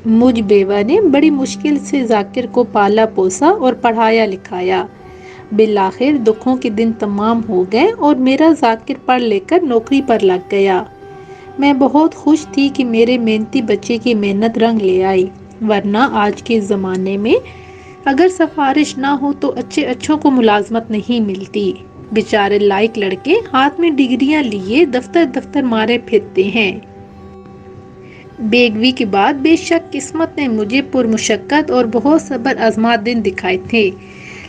مجھ بیوہ نے بڑی مشکل سے ذاکر کو پالا پوسا اور پڑھایا لکھایا۔ بالآخر دکھوں کے دن تمام ہو گئے اور میرا ذاکر پڑھ لے کر نوکری پر لگ گیا۔ میں بہت خوش تھی کہ میرے محنتی بچے کی محنت رنگ لے آئی، ورنہ آج کے زمانے میں اگر سفارش نہ ہو تو اچھے اچھوں کو ملازمت نہیں ملتی۔ بیچارے لائق لڑکے ہاتھ میں ڈگریاں لیے دفتر دفتر مارے پھرتے ہیں۔ بیگوی کے بعد بے شک قسمت نے مجھے پرمشقت اور بہت صبر آزما دن دکھائے تھے،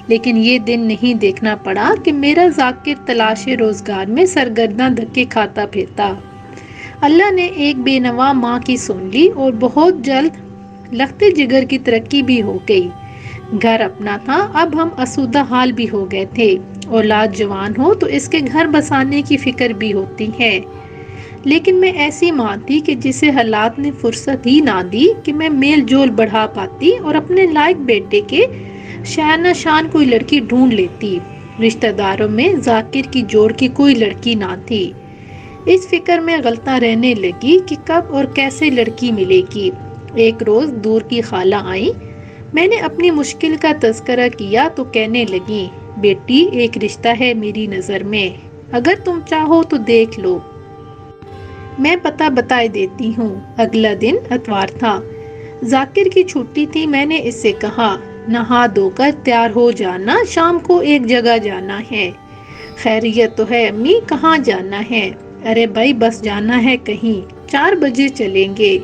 لیکن یہ دن نہیں دیکھنا پڑا کہ میرا ذاکر تلاش روزگار میں سرگرداں دھکے کھاتا پھرتا۔ اللہ نے ایک بے نوا ماں کی سن لی اور بہت جلد لخت جگر کی ترقی بھی ہو گئی۔ گھر اپنا تھا، اب ہم آسودہ حال بھی ہو گئے تھے۔ اولاد جوان ہو تو اس کے گھر بسانے کی فکر بھی ہوتی ہے، لیکن میں ایسی ماں تھی کہ جسے حالات نے فرصت ہی نہ دی کہ میں میل جول بڑھا پاتی اور اپنے لائق بیٹے کے شانہ شان کوئی لڑکی ڈھونڈ لیتی۔ رشتہ داروں میں ذاکر کی جوڑ کی کوئی لڑکی نہ تھی۔ اس فکر میں غلطاں رہنے لگی کہ کب اور کیسے لڑکی ملے گی۔ ایک روز دور کی خالہ آئی، میں نے اپنی مشکل کا تذکرہ کیا تو کہنے لگی، بیٹی ایک رشتہ ہے میری نظر میں، اگر تم چاہو تو دیکھ لو۔ میں پتہ بتائے دیتی ہوں۔ اگلا دن اتوار تھا، ذاکر کی چھٹی تھی۔ میں نے اس سے کہا، نہا دھو کر تیار ہو جانا، شام کو ایک جگہ جانا ہے۔ خیریت تو ہے امی؟ کہاں جانا ہے؟ ارے بھائی بس جانا ہے کہیں، 4 بجے چلیں گے۔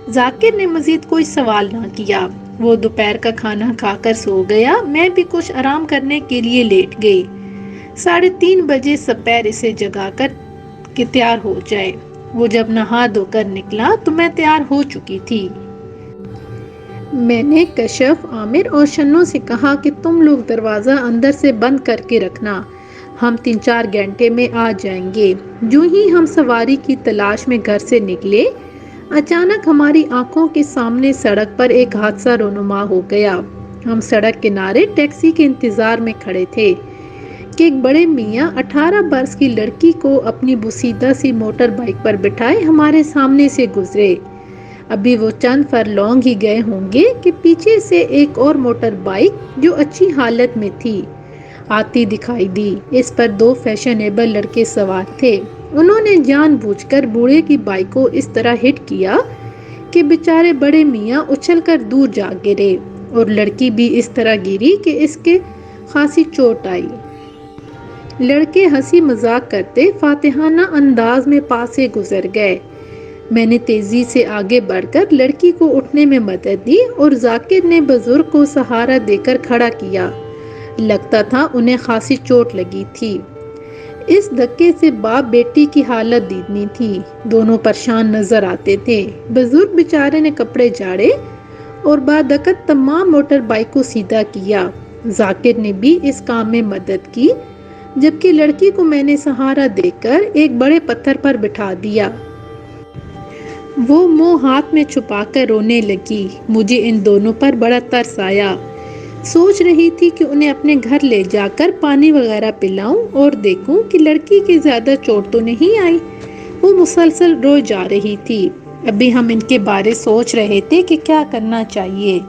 ذاکر نے مزید کوئی سوال نہ کیا، وہ دوپہر کا کھانا کھا کر سو گیا۔ میں بھی کچھ آرام کرنے کے لیے لیٹ گئی۔ 3:30 بجے سپیر اسے جگا کر کہ تیار ہو جائے۔ وہ جب نہا دھو کر نکلا تو میں تیار ہو چکی تھی۔ میں نے کشف، عامر اور شنو سے کہا کہ تم لوگ دروازہ اندر سے بند کر کے رکھنا، ہم 3-4 گھنٹے میں آ جائیں گے۔ جو ہی ہم سواری کی تلاش میں گھر سے نکلے، اچانک ہماری آنکھوں کے سامنے سڑک پر ایک حادثہ رونما ہو گیا۔ ہم سڑک کنارے ٹیکسی کے انتظار میں کھڑے تھے کہ ایک بڑے میاں 18 برس کی لڑکی کو اپنی بوسیدہ سی موٹر بائیک پر بٹھائے ہمارے سامنے سے گزرے۔ ابھی وہ چند فرلانگ ہی گئے ہوں گے کہ پیچھے سے ایک اور موٹر بائیک جو اچھی حالت میں تھی آتی دکھائی دی۔ اس پر 2 فیشنیبل لڑکے سوار تھے۔ انہوں نے جان بوجھ کر بوڑھے کی بائیک کو اس طرح ہٹ کیا کہ بیچارے بڑے میاں اچھل کر دور جا گرے، اور لڑکی بھی اس طرح گری کہ اس کے خاصی چوٹ آئی۔ لڑکے ہنسی مذاق کرتے فاتحانہ انداز میں پاس سے گزر گئے۔ میں نے تیزی سے آگے بڑھ کر لڑکی کو اٹھنے میں مدد دی اور ذاکر نے بزرگ کو سہارا دے کر کھڑا کیا۔ لگتا تھا انہیں خاصی چوٹ لگی تھی۔ اس دھکے سے باپ بیٹی کی حالت دیدنی تھی، دونوں پریشان نظر آتے تھے۔ بزرگ بیچارے نے کپڑے جھاڑے اور بادقت تمام موٹر بائیک کو سیدھا کیا۔ ذاکر نے بھی اس کام میں مدد کی، جبکہ لڑکی کو میں نے سہارا دے کر ایک بڑے پتھر پر بٹھا دیا۔ وہ منہ ہاتھ میں چھپا کر رونے لگی۔ مجھے ان دونوں پر بڑا ترس آیا۔ سوچ رہی تھی کہ انہیں اپنے گھر لے جا کر پانی وغیرہ پلاؤں اور دیکھوں کہ لڑکی کی زیادہ چوٹ تو نہیں آئی۔ وہ مسلسل روئے جا رہی تھی۔ ابھی ہم ان کے بارے سوچ رہے تھے کہ کیا کرنا چاہیے،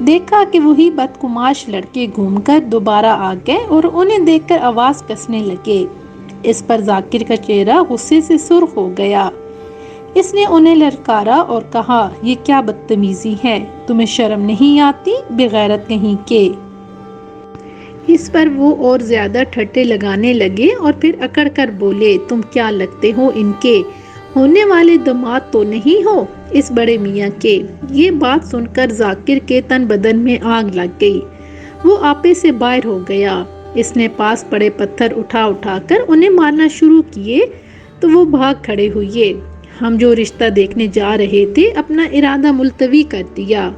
دیکھا کہ وہی بدقماش لڑکے گھوم کر دوبارہ آ گئے اور انہیں دیکھ کر آواز کسنے لگے۔ اس پر ذاکر کا چہرہ غصے سے سرخ ہو گیا۔ اس نے انہیں للکارا اور کہا، یہ کیا بدتمیزی ہے، تمہیں شرم نہیں آتی، بے غیرت کہیں کے۔ اس پر وہ اور زیادہ ٹھٹے لگانے لگے اور پھر اکڑ کر بولے، تم کیا لگتے ہو ان کے ہونے والے داماد تو نہیں ہو اس بڑے میاں کے؟ یہ بات سن کر ذاکر کے تن بدن میں آگ لگ گئی۔ وہ آپے سے باہر ہو گیا۔ اس نے پاس پڑے پتھر اٹھا اٹھا کر انہیں مارنا شروع کیے تو وہ بھاگ کھڑے ہوئے۔ ہم جو رشتہ دیکھنے جا رہے تھے اپنا ارادہ ملتوی کر دیا۔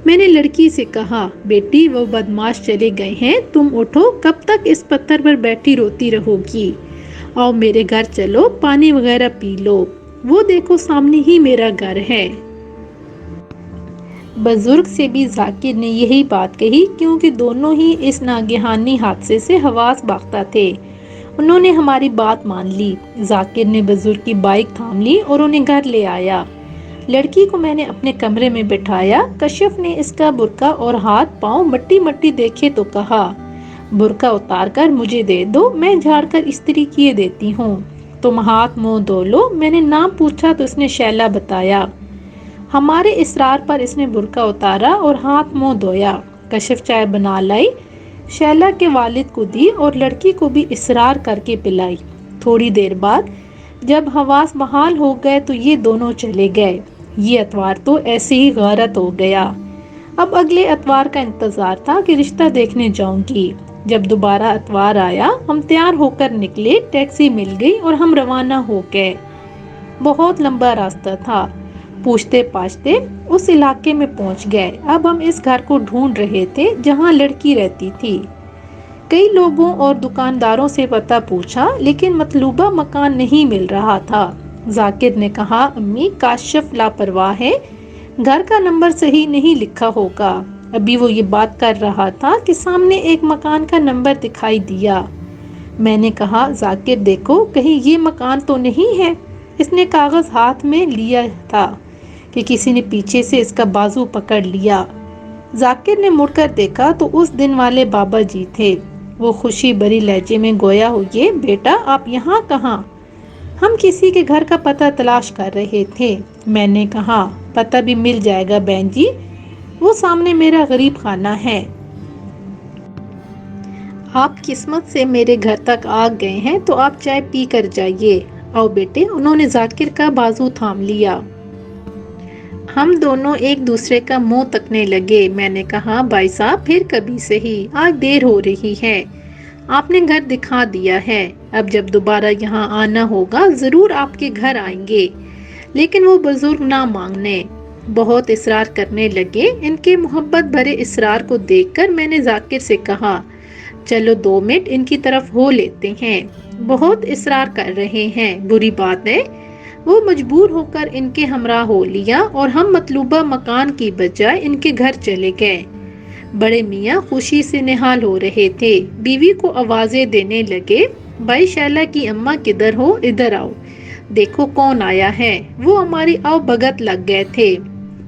میں نے لڑکی سے کہا، بیٹی وہ بدماش چلے گئے ہیں، تم اٹھو، کب تک اس پتھر پر بیٹھی روتی رہو گی؟ آؤ میرے گھر چلو، پانی وغیرہ پی لو، وہ دیکھو سامنے ہی میرا گھر ہے۔ بزرگ سے بھی ذاکر نے یہی بات کہی، کیونکہ دونوں ہی اس ناگہانی حادثے سے حواس باختہ تھے۔ انہوں نے ہماری بات مان لی۔ ذاکر نے بزرگ کی بائیک تھام لی اور انہیں گھر لے آیا۔ لڑکی کو میں نے اپنے کمرے میں بٹھایا۔ کشف نے اس کا برقع اور ہاتھ پاؤں مٹی مٹی دیکھے تو کہا، برقع اتار کر مجھے دے دو، میں جھاڑ کر استری کیے دیتی ہوں۔ تم ہاتھ منہ دھو لو۔ میں نے نام پوچھا تو اس نے شیلا بتایا۔ ہمارے اصرار پر اس نے برقع اتارا اور ہاتھ منہ دھویا۔ کشف چائے بنا لائی، شیلا کے والد کو دی اور لڑکی کو بھی اصرار کر کے پلائی۔ تھوڑی دیر بعد جب حواس بحال ہو گئے تو یہ دونوں چلے گئے۔ یہ اتوار تو ایسے ہی غارت ہو گیا۔ اب اگلے اتوار کا انتظار تھا کہ رشتہ دیکھنے جاؤں گی۔ جب دوبارہ اتوار آیا، ہم تیار ہو کر نکلے، ٹیکسی مل گئی اور ہم روانہ ہو گئے۔ بہت لمبا راستہ تھا، پوچھتے پاچھتے اس علاقے میں پہنچ گئے۔ اب ہم اس گھر کو ڈھونڈ رہے تھے جہاں لڑکی رہتی تھی۔ کئی لوگوں اور دکانداروں سے پتہ پوچھا لیکن مطلوبہ مکان نہیں مل رہا تھا۔ ذاکر نے کہا، امی کاشف لاپرواہ ہے، گھر کا نمبر صحیح نہیں لکھا ہوگا۔ ابھی وہ یہ بات کر رہا تھا کہ سامنے ایک مکان کا نمبر دکھائی دیا۔ میں نے کہا، ذاکر دیکھو کہیں یہ مکان تو نہیں ہے۔ اس نے کاغذ ہاتھ میں لیا تھا کہ کسی نے پیچھے سے اس کا بازو پکڑ لیا۔ ذاکر نے مڑ کر دیکھا تو اس دن والے بابا جی تھے۔ وہ خوشی بھری لہجے میں گویا ہوئے، بیٹا آپ یہاں کہاں؟ ہم کسی کے گھر کا پتہ تلاش کر رہے تھے۔ میں نے کہا، پتہ بھی مل جائے گا بہن جی، وہ سامنے میرا غریب خانہ ہے۔ آپ قسمت سے میرے گھر تک آ گئے ہیں تو آپ چائے پی کر جائیے۔ آؤ بیٹے۔ انہوں نے ذاکر کا بازو تھام لیا۔ ہم دونوں ایک دوسرے کا منہ تکنے لگے۔ میں نے کہا، بھائی صاحب پھر کبھی صحیح، آج دیر ہو رہی ہے۔ آپ نے گھر دکھا دیا ہے، اب جب دوبارہ یہاں آنا ہوگا ضرور آپ کے گھر آئیں گے۔ لیکن وہ بزرگ نہ ماننے، بہت اصرار کرنے لگے۔ ان کے محبت بھرے اصرار کو دیکھ کر میں نے ذاکر سے کہا، چلو 2 منٹ ان کی طرف ہو لیتے ہیں، بہت اصرار کر رہے ہیں، بری بات ہے۔ وہ مجبور ہو کر ان کے ہمراہ ہو لیا اور ہم مطلوبہ مکان کی بجائے ان کے گھر چلے گئے۔ بڑے میاں خوشی سے نہال ہو رہے تھے، بیوی کو آوازیں دینے لگے، بھائی شیلا کی اماں کدھر ہو، ادھر آؤ، دیکھو کون آیا ہے۔ وہ ہماری آؤ بھگت لگ گئے تھے۔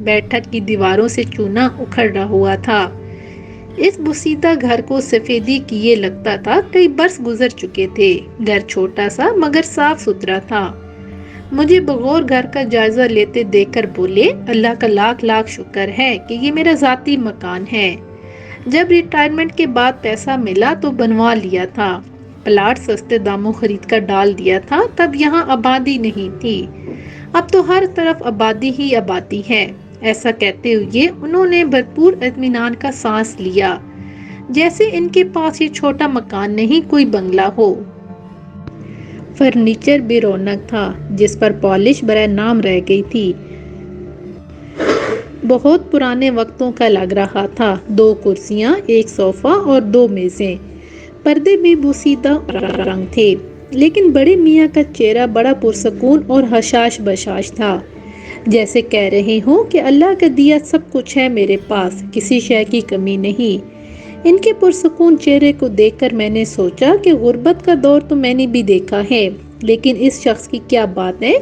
بیٹھک کی دیواروں سے چونا اکھڑ رہا ہوا تھا۔ اس بسیدہ گھر کو سفیدی کیے لگتا تھا کئی برس گزر چکے تھے۔ گھر چھوٹا سا مگر صاف ستھرا تھا۔ مجھے بغور گھر کا جائزہ لیتے دیکھ کر بولے، اللہ کا لاکھ لاکھ شکر ہے کہ یہ میرا ذاتی مکان ہے۔ جب ریٹائرمنٹ کے بعد پیسہ ملا تو بنوا لیا تھا، پلاٹ سستے داموں خرید کر ڈال دیا تھا، تب یہاں آبادی نہیں تھی، اب تو ہر طرف آبادی ہی آبادی ہے۔ ایسا کہتے ہوئے انہوں نے بھرپور اطمینان کا سانس لیا، جیسے ان کے پاس یہ چھوٹا مکان نہیں کوئی بنگلہ ہو۔ فرنیچر بے رونق تھا، جس پر پالش برائے نام رہ گئی تھی، بہت پرانے وقتوں کا لگ رہا تھا۔ 2 کرسیاں، 1 صوفہ اور 2 میزیں، پردے بھی بوسیدہ رنگ تھے، لیکن بڑے میاں کا چہرہ بڑا پرسکون اور حشاش بشاش تھا، جیسے کہہ رہے ہوں کہ اللہ کا دیا سب کچھ ہے میرے پاس، کسی شے کی کمی نہیں۔ ان کے پرسکون چہرے کو دیکھ کر میں نے سوچا کہ غربت کا دور تو میں نے بھی دیکھا ہے، لیکن اس شخص کی کیا بات ہے،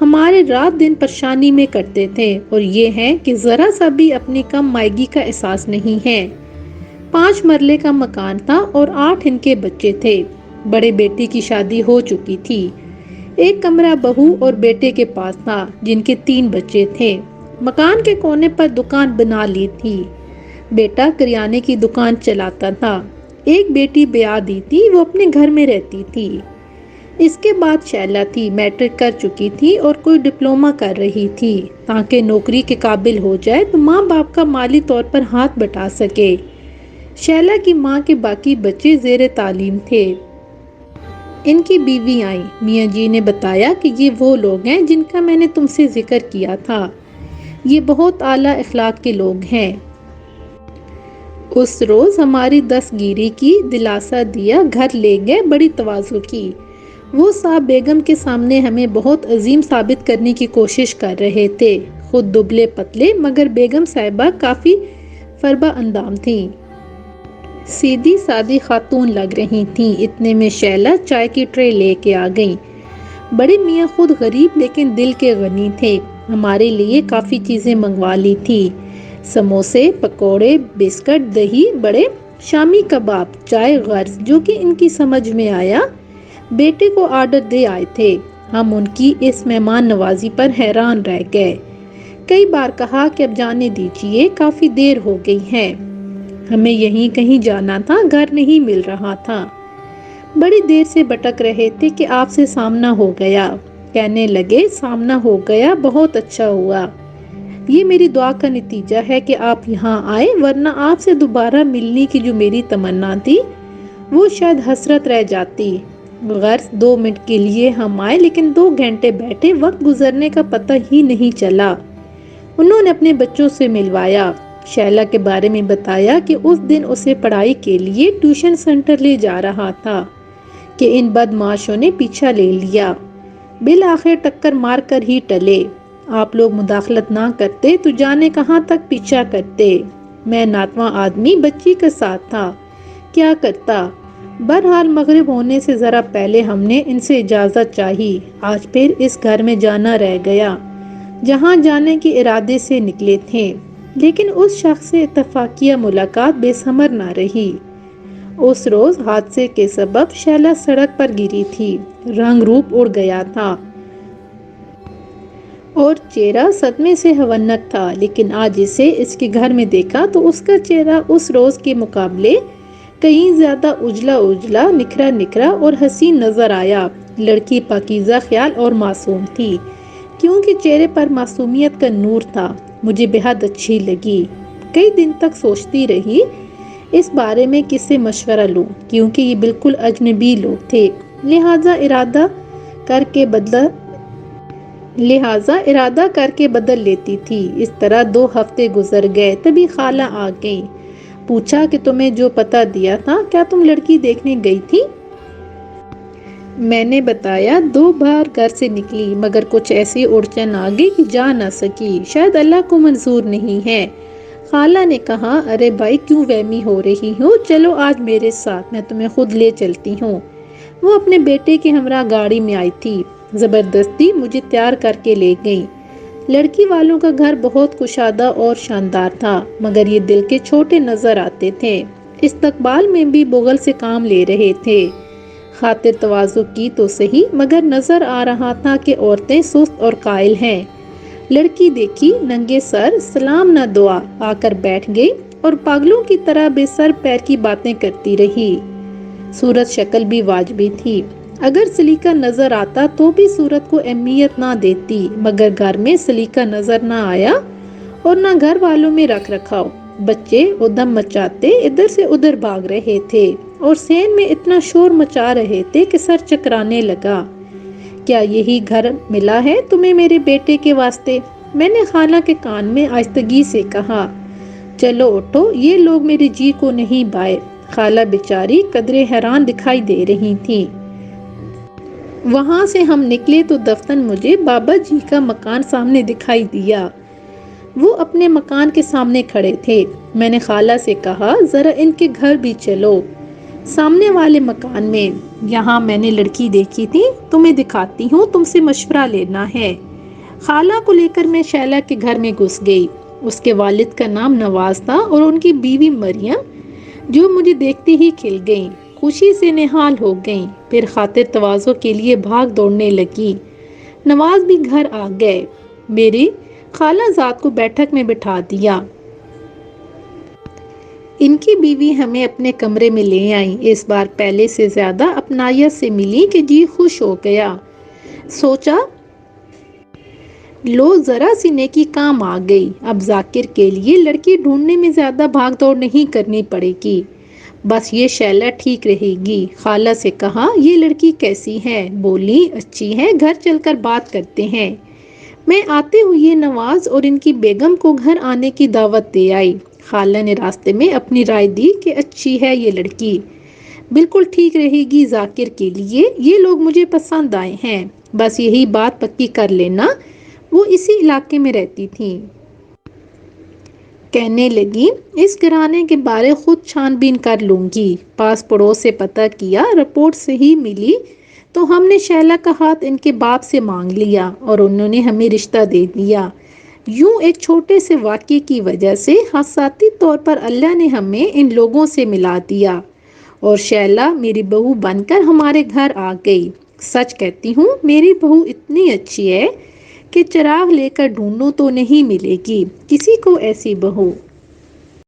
ہمارے رات دن پریشانی میں کٹتے تھے، اور یہ ہے کہ ذرا سا بھی اپنی کم مائگی کا احساس نہیں ہے۔ 5 مرلے کا مکان تھا اور 8 ان کے بچے تھے۔ بڑے بیٹی کی شادی ہو چکی تھی، ایک کمرہ بہو اور بیٹے کے پاس تھا جن کے 3 بچے تھے۔ مکان کے کونے پر دکان بنا لی تھی، بیٹا کریانے کی دکان چلاتا تھا، ایک بیٹی بیاہ دی تھی، وہ اپنے گھر میں رہتی تھی۔ اس کے بعد شیلا تھی، میٹرک کر چکی تھی اور کوئی ڈپلومہ کر رہی تھی تاکہ نوکری کے قابل ہو جائے تو ماں باپ کا مالی طور پر ہاتھ بٹا سکے۔ شیلا کی ماں کے باقی بچے زیر تعلیم تھے۔ ان کی بیوی آئی، میاں جی نے بتایا کہ یہ وہ لوگ ہیں جن کا میں نے تم سے ذکر کیا تھا، یہ بہت اعلیٰ اخلاق کے لوگ ہیں۔ اس روز ہماری دستگیری کی، دلاسا دیا، گھر لے گئے، بڑی تواضع کی۔ وہ صاحب بیگم کے سامنے ہمیں بہت عظیم ثابت کرنے کی کوشش کر رہے تھے، خود دبلے پتلے، مگر بیگم صاحبہ کافی فربہ اندام تھیں، سیدھی سادی خاتون لگ رہی تھیں۔ اتنے میں شیلا چائے کی ٹرے لے کے آ گئیں۔ بڑے میاں خود غریب لیکن دل کے غنی تھے، ہمارے لیے کافی چیزیں منگوا لی تھی، سموسے، پکوڑے، بسکٹ، دہی بڑے، شامی کباب، چائے غرض جو کہ ان کی سمجھ میں آیا بیٹے کو آرڈر دے آئے تھے۔ ہم ان کی اس مہمان نوازی پر حیران رہ گئے، کئی بار کہا کہ اب جانے دیجیے، کافی دیر ہو گئی ہے، ہمیں یہیں کہیں جانا تھا، گھر نہیں مل رہا تھا۔ بڑی دیر سے بھٹک رہے تھے کہ آپ سے سامنا ہو گیا، کہنے لگے سامنا ہو گیا، بہت اچھا ہوا، یہ میری دعا کا نتیجہ ہے کہ آپ یہاں آئے، ورنہ آپ سے دوبارہ ملنے کی جو میری تمنا تھی وہ شاید حسرت رہ جاتی۔ غرض 2 منٹ کے لیے ہم آئے لیکن 2 گھنٹے بیٹھے، وقت گزرنے کا پتہ ہی نہیں چلا۔ انہوں نے اپنے بچوں سے ملوایا، شیلا کے بارے میں بتایا کہ اس دن اسے پڑھائی کے لیے ٹیوشن سینٹر لے جا رہا تھا کہ ان بدمعاشوں نے پیچھا لے لیا، بالآخر ٹکر مار کر ہی ٹلے۔ آپ لوگ مداخلت نہ کرتے تو جانے کہاں تک پیچھا کرتے، میں ناتواں آدمی بچی کے ساتھ تھا، کیا کرتا۔ بہرحال مغرب ہونے سے ذرا پہلے ہم نے ان سے اجازت چاہی، آج پھر اس گھر میں جانا رہ گیا جہاں جانے کے ارادے سے نکلے تھے، لیکن اس شخص سے اتفاقیہ ملاقات بے ثمر نہ رہی۔ اس روز حادثے کے سبب شیلا سڑک پر گری تھی، رنگ روپ اڑ گیا تھا اور چہرہ صدمے سے ہونک تھا، لیکن آج اسے اس کے گھر میں دیکھا تو اس کا چہرہ اس روز کے مقابلے کہیں زیادہ اجلا اجلا، نکھرا نکھرا اور حسین نظر آیا۔ لڑکی پاکیزہ خیال اور معصوم تھی، کیونکہ چہرے پر معصومیت کا نور تھا، مجھے بہت اچھی لگی۔ کئی دن تک سوچتی رہی اس بارے میں کس سے مشورہ لوں، کیونکہ یہ بالکل اجنبی لوگ تھے، لہٰذا ارادہ کر کے بدل لیتی تھی۔ اس طرح 2 ہفتے گزر گئے، تبھی خالہ آ گئی، پوچھا کہ تمہیں جو پتہ دیا تھا کیا تم لڑکی دیکھنے گئی تھی؟ میں نے بتایا 2 بار گھر سے نکلی، مگر کچھ ایسی اڑچن آ گئی کہ جا نہ سکی، شاید اللہ کو منظور نہیں ہے۔ خالہ نے کہا، ارے بھائی کیوں وہمی ہو رہی ہو، چلو آج میرے ساتھ، میں تمہیں خود لے چلتی ہوں۔ وہ اپنے بیٹے کے ہمراہ گاڑی میں آئی تھی، زبردستی مجھے تیار کر کے لے گئی۔ لڑکی والوں کا گھر بہت کشادہ اور شاندار تھا، مگر یہ دل کے چھوٹے نظر آتے تھے، استقبال میں بھی بغل سے کام لے رہے تھے۔ خاطر تواضع کی تو صحیح، مگر نظر آ رہا تھا کہ عورتیں سست اور قائل ہیں۔ لڑکی دیکھی، ننگے سر، سلام نہ دعا، آ کر بیٹھ گئی اور پاگلوں کی طرح بے سر پیر کی باتیں کرتی رہی۔ صورت شکل بھی واجبی تھی، اگر سلیقہ نظر آتا تو بھی صورت کو اہمیت نہ دیتی، مگر گھر میں سلیقہ نظر نہ آیا اور نہ گھر والوں میں رکھ رکھاؤ۔ بچے ادھم مچاتے ادھر سے ادھر بھاگ رہے تھے اور صحن میں اتنا شور مچا رہے تھے کہ سر چکرانے لگا۔ کیا یہی گھر ملا ہے تمہیں میرے بیٹے کے واسطے؟ میں نے خالہ کے کان میں آہستگی سے کہا، چلو اٹھو، یہ لوگ میرے جی کو نہیں بھائے۔ خالہ بیچاری قدرے حیران دکھائی دے رہی تھیں۔ وہاں سے ہم نکلے تو دفتن مجھے بابا جی کا مکان سامنے دکھائی دیا، وہ اپنے مکان کے سامنے کھڑے تھے۔ میں نے خالہ سے کہا، ذرا ان کے گھر بھی چلو، سامنے والے مکان میں، یہاں میں نے لڑکی دیکھی تھی، تمہیں دکھاتی ہوں، تم سے مشورہ لینا ہے۔ خالہ کو لے کر میں شیلا کے گھر میں گھس گئی۔ اس کے والد کا نام نواز تھا اور ان کی بیوی مریم، جو مجھے دیکھتے ہی کھل گئیں، خوشی سے نہال ہو گئیں، پھر خاطر تواضع کے لیے بھاگ دوڑنے لگی۔ نواز بھی گھر آ گئے، میری خالہ زاد کو بیٹھک میں بٹھا دیا۔ ان کی بیوی ہمیں اپنے کمرے میں لے آئیں، اس بار پہلے سے زیادہ اپنائیت سے ملی کہ جی خوش ہو گیا۔ سوچا لو ذرا سی نیکی کام آ گئی، اب ذاکر کے لیے لڑکی ڈھونڈنے میں زیادہ بھاگ دوڑ نہیں کرنی پڑے گی، بس یہ شیلا ٹھیک رہے گی۔ خالہ سے کہا، یہ لڑکی کیسی ہے؟ بولی، اچھی ہے، گھر چل کر بات کرتے ہیں۔ میں آتے ہوئے نواز اور ان کی بیگم کو گھر آنے کی دعوت دے آئی۔ خالہ نے راستے میں اپنی رائے دی کہ اچھی ہے یہ لڑکی، بالکل ٹھیک رہے گی ذاکر کے لیے، یہ لوگ مجھے پسند آئے ہیں، بس یہی بات پکی کر لینا، وہ اسی علاقے میں رہتی تھیں۔ کہنے لگی، اس گھرانے کے بارے خود چھان بین کر لوں گی، پاس پڑوس سے پتہ کیا، رپورٹ صحیح ملی تو ہم نے شیلا کا ہاتھ ان کے باپ سے مانگ لیا اور انہوں نے ہمیں رشتہ دے دیا۔ یوں ایک چھوٹے سے واقعے کی وجہ سے حساسی طور پر اللہ نے ہمیں ان لوگوں سے ملا دیا اور شیلا میری بہو بن کر ہمارے گھر آ گئی۔ سچ کہتی ہوں میری بہو اتنی اچھی ہے کہ چراغ لے کر ڈھونڈوں تو نہیں ملے گی کسی کو ایسی بہو۔